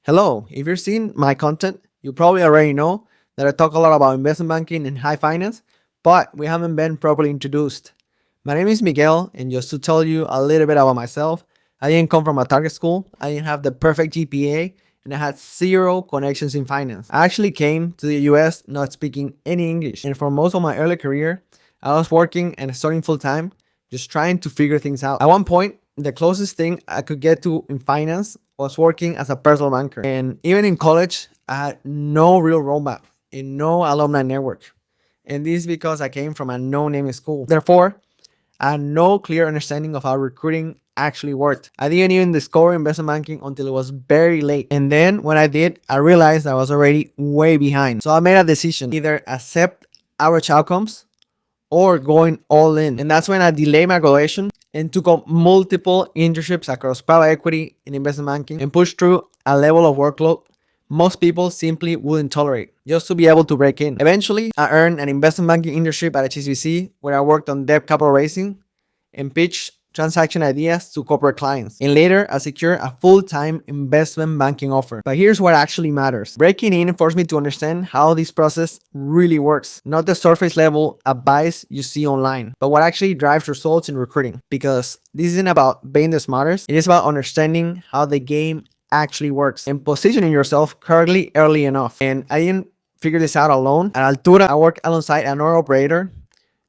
Hello, if you're seeing my content, you probably already know that I talk a lot about investment banking and high finance, but we haven't been properly introduced. My name is Miguel, and just to tell you a little bit about myself, I didn't come from a target school, I didn't have the perfect GPA, and I had zero connections in finance. I actually came to the US not speaking any English, and for most of my early career, I was working and studying full time, just trying to figure things out. At one point, the closest thing I could get to in finance was working as a personal banker. And even in college, I had no real roadmap and no alumni network. And this is because I came from a no-name school. Therefore, I had no clear understanding of how recruiting actually worked. I didn't even discover investment banking until it was very late. And then when I did, I realized I was already way behind. So I made a decision, either accept average outcomes or going all in. And that's when I delayed my graduation and took up multiple internships across private equity and investment banking and pushed through a level of workload most people simply wouldn't tolerate just to be able to break in. Eventually, I earned an investment banking internship at HSBC where I worked on debt capital raising and pitched transaction ideas to corporate clients. And later, I secured a full-time investment banking offer. But here's what actually matters. Breaking in forced me to understand how this process really works, not the surface level advice you see online, but what actually drives results in recruiting. Because this isn't about being the smartest, it is about understanding how the game actually works and positioning yourself correctly early enough. And I didn't figure this out alone. At Altura, I work alongside another operator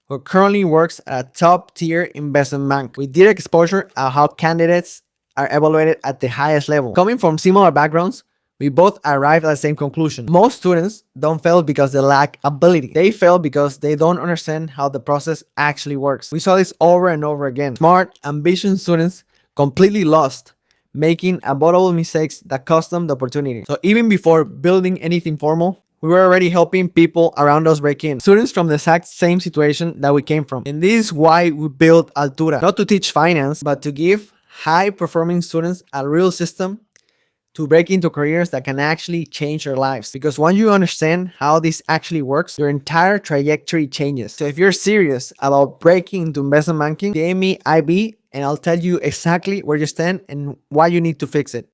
who currently works at a top-tier investment bank with direct exposure at how candidates are evaluated at the highest level. Coming from similar backgrounds, we both arrived at the same conclusion. Most students don't fail because they lack ability. They fail because they don't understand how the process actually works. We saw this over and over again. Smart, ambitious students completely lost, making avoidable mistakes that cost them the opportunity. So even before building anything formal, we were already helping people around us break in. Students from the exact same situation that we came from. And this is why we built Altura. Not to teach finance, but to give high-performing students a real system to break into careers that can actually change their lives. Because once you understand how this actually works, your entire trajectory changes. So if you're serious about breaking into investment banking, DM me IB and I'll tell you exactly where you stand and why you need to fix it.